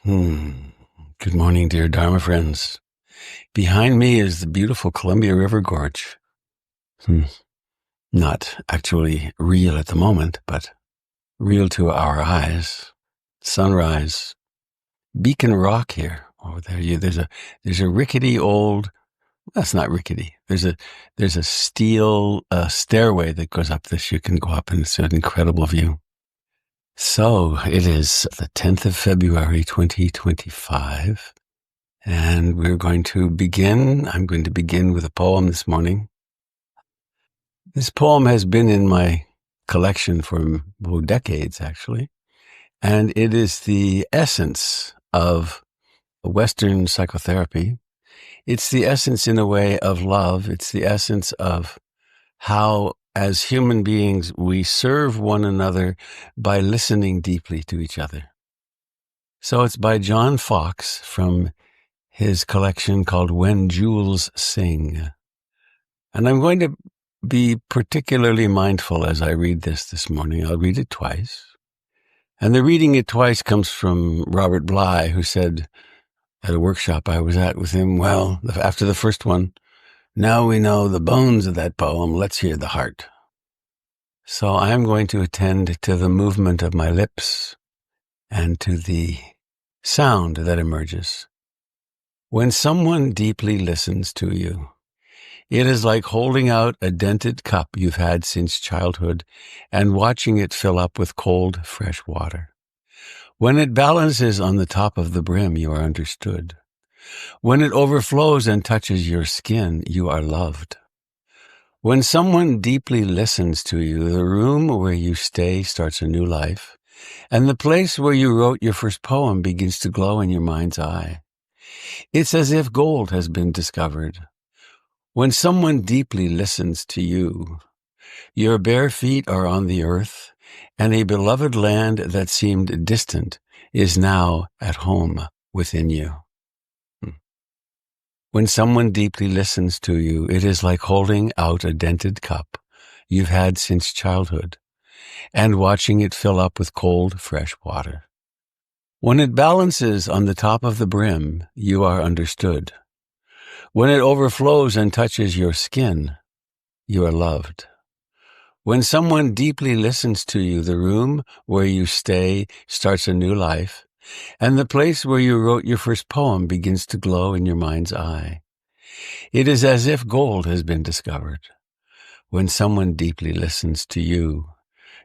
Hmm. Good morning, dear Dharma friends. Behind me is the beautiful Columbia River Gorge. Not actually real at the moment, but real to our eyes. Sunrise. Beacon Rock here. Over there, there's a rickety old. That's not rickety. There's a steel stairway that goes up this. You can go up, and it's an incredible view. So it is the 10th of February, 2025. And we're going to begin. I'm going to begin with a poem this morning. This poem has been in my collection for decades, actually. And it is the essence of Western psychotherapy. It's the essence, in a way, of love. It's the essence of how, as human beings, we serve one another by listening deeply to each other. So it's by John Fox from his collection called When Jewels Sing. And I'm going to be particularly mindful as I read this morning. I'll read it twice. And the reading it twice comes from Robert Bly, who said at a workshop I was at with him, well, after the first one, now we know the bones of that poem, let's hear the heart. So I'm going to attend to the movement of my lips and to the sound that emerges. When someone deeply listens to you, it is like holding out a dented cup you've had since childhood and watching it fill up with cold, fresh water. When it balances on the top of the brim, you are understood. When it overflows and touches your skin, you are loved. When someone deeply listens to you, the room where you stay starts a new life, and the place where you wrote your first poem begins to glow in your mind's eye. It's as if gold has been discovered. When someone deeply listens to you, your bare feet are on the earth, and a beloved land that seemed distant is now at home within you. When someone deeply listens to you, it is like holding out a dented cup you've had since childhood and watching it fill up with cold, fresh water. When it balances on the top of the brim, you are understood. When it overflows and touches your skin, you are loved. When someone deeply listens to you, the room where you stay starts a new life, and the place where you wrote your first poem begins to glow in your mind's eye. It is as if gold has been discovered. When someone deeply listens to you,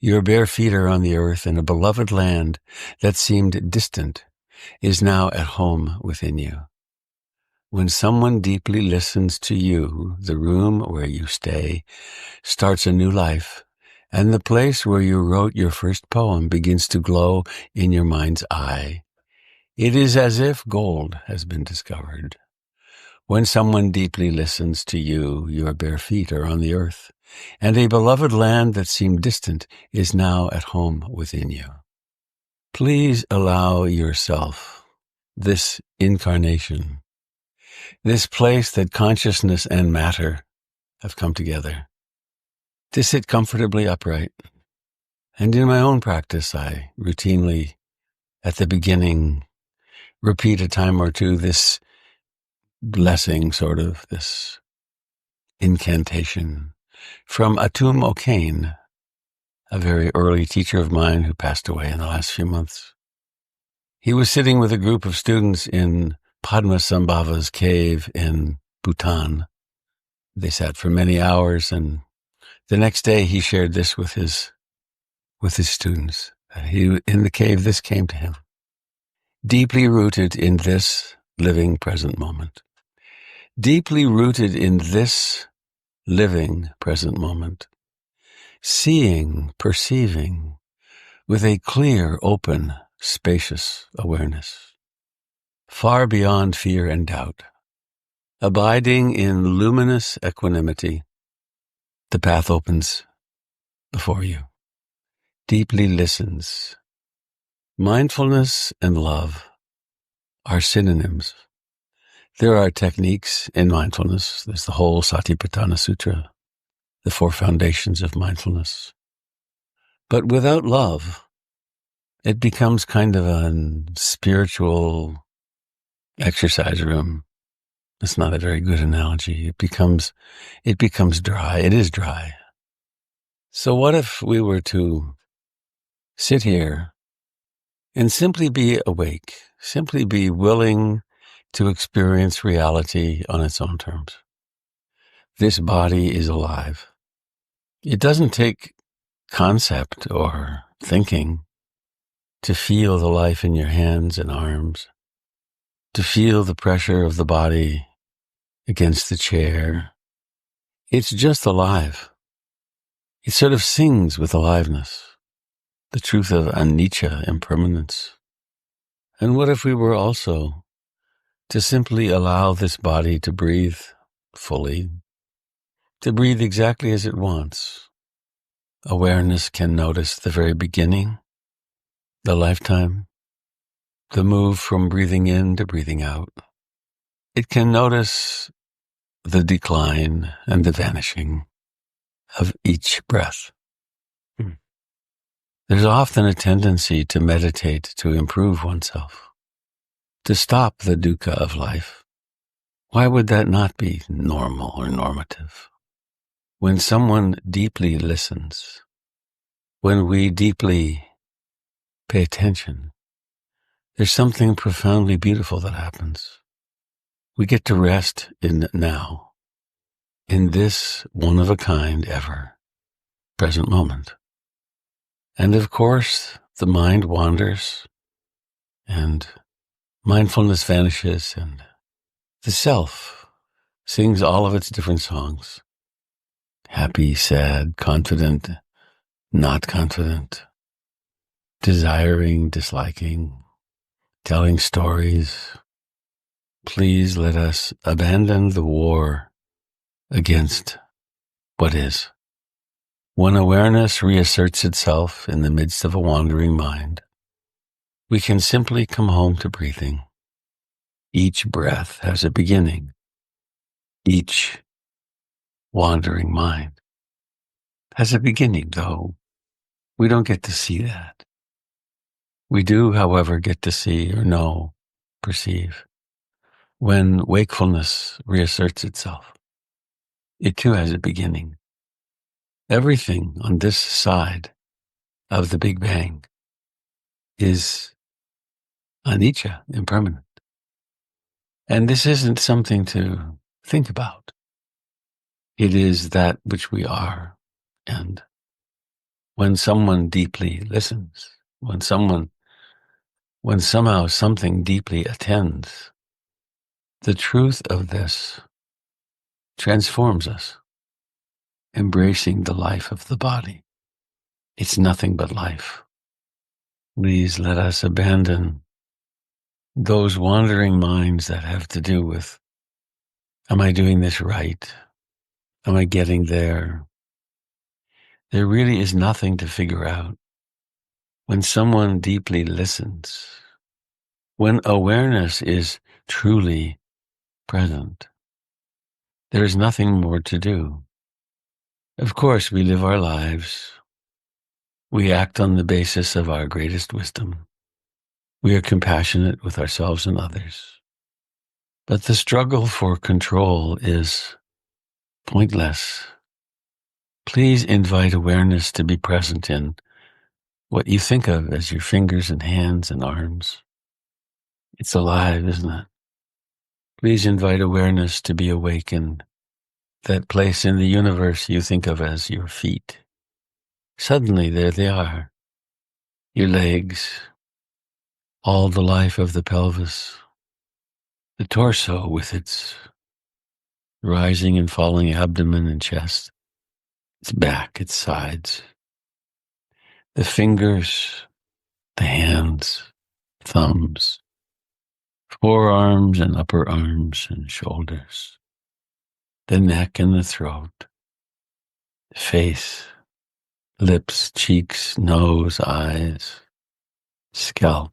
your bare feet are on the earth, and a beloved land that seemed distant is now at home within you. When someone deeply listens to you, the room where you stay starts a new life, and the place where you wrote your first poem begins to glow in your mind's eye. It is as if gold has been discovered. When someone deeply listens to you, your bare feet are on the earth, and a beloved land that seemed distant is now at home within you. Please allow yourself this incarnation, this place that consciousness and matter have come together, to sit comfortably upright. And in my own practice, I routinely, at the beginning, repeat a time or two this blessing, this incantation from Atum Okane, a very early teacher of mine who passed away in the last few months. He was sitting with a group of students in Padmasambhava's cave in Bhutan. They sat for many hours, and the next day he shared this with his students. In the cave, this came to him. Deeply rooted in this living present moment. Deeply rooted in this living present moment. Seeing, perceiving, with a clear, open, spacious awareness. Far beyond fear and doubt. Abiding in luminous equanimity. The path opens before you. Deeply listens. Mindfulness and love are synonyms. There are techniques in mindfulness. There's the whole Satipatthana Sutra, the 4 foundations of mindfulness. But without love, it becomes kind of a spiritual exercise room. It's not a very good analogy. It becomes dry. It is dry. So what if we were to sit here and simply be awake, simply be willing to experience reality on its own terms? This body is alive. It doesn't take concept or thinking to feel the life in your hands and arms, to feel the pressure of the body against the chair. It's just alive. It sort of sings with aliveness, the truth of anicca, impermanence. And what if we were also to simply allow this body to breathe fully, to breathe exactly as it wants? Awareness can notice the very beginning, the lifetime, the move from breathing in to breathing out. It can notice the decline and the vanishing of each breath. There's often a tendency to meditate to improve oneself, to stop the dukkha of life. Why would that not be normal or normative? When someone deeply listens, when we deeply pay attention, there's something profoundly beautiful that happens. We get to rest in now, in this one-of-a-kind ever present moment. And of course, the mind wanders, and mindfulness vanishes, and the self sings all of its different songs. Happy, sad, confident, not confident, desiring, disliking, telling stories. Please let us abandon the war against what is. When awareness reasserts itself in the midst of a wandering mind, we can simply come home to breathing. Each breath has a beginning. Each wandering mind has a beginning, though we don't get to see that. We do, however, get to see or know, perceive, when wakefulness reasserts itself. It too has a beginning. Everything on this side of the Big Bang is anicca, impermanent. And this isn't something to think about. It is that which we are. And when someone deeply listens, when somehow something deeply attends, the truth of this transforms us, embracing the life of the body. It's nothing but life. Please let us abandon those wandering minds that have to do with, am I doing this right? Am I getting there? There really is nothing to figure out. When someone deeply listens, when awareness is truly present, there is nothing more to do. Of course, we live our lives. We act on the basis of our greatest wisdom. We are compassionate with ourselves and others. But the struggle for control is pointless. Please invite awareness to be present in what you think of as your fingers and hands and arms. It's alive, isn't it? Please invite awareness to be awakened. That place in the universe you think of as your feet. Suddenly, there they are. Your legs, all the life of the pelvis, the torso with its rising and falling abdomen and chest, its back, its sides, the fingers, the hands, thumbs, forearms and upper arms and shoulders, the neck and the throat, the face, lips, cheeks, nose, eyes, scalp,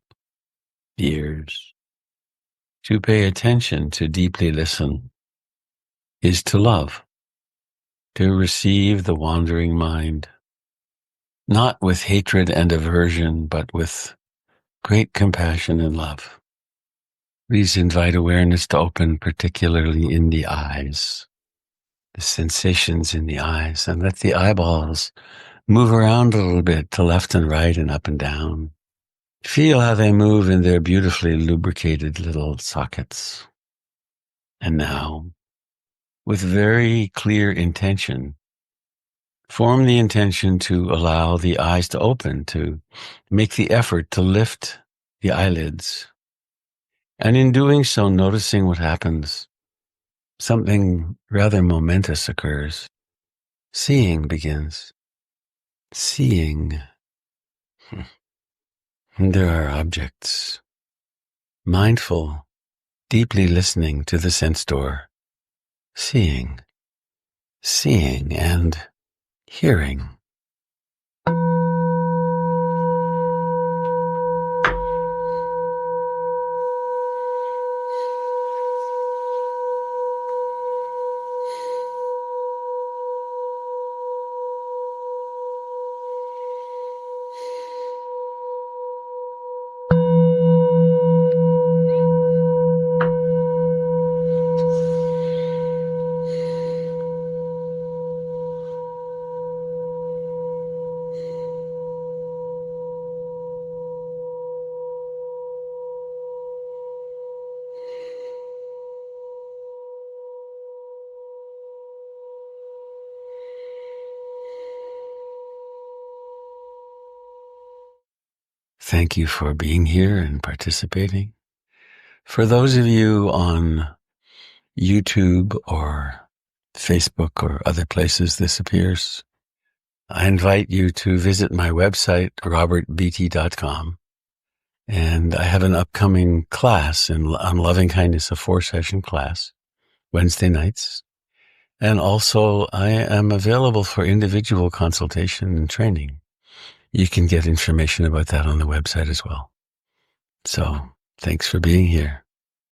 ears. To pay attention, to deeply listen, is to love, to receive the wandering mind, not with hatred and aversion, but with great compassion and love. Please invite awareness to open, particularly in the eyes, the sensations in the eyes, and let the eyeballs move around a little bit to left and right and up and down. Feel how they move in their beautifully lubricated little sockets. And now, with very clear intention, form the intention to allow the eyes to open, to make the effort to lift the eyelids. And in doing so, noticing what happens, something rather momentous occurs. Seeing begins. Seeing. There are objects. Mindful, deeply listening to the sense door. Seeing. Seeing and hearing. Thank you for being here and participating. For those of you on YouTube or Facebook or other places this appears, I invite you to visit my website, robertbeatty.com. And I have an upcoming class on loving kindness, a 4-session class, Wednesday nights. And also I am available for individual consultation and training. You can get information about that on the website as well. So thanks for being here.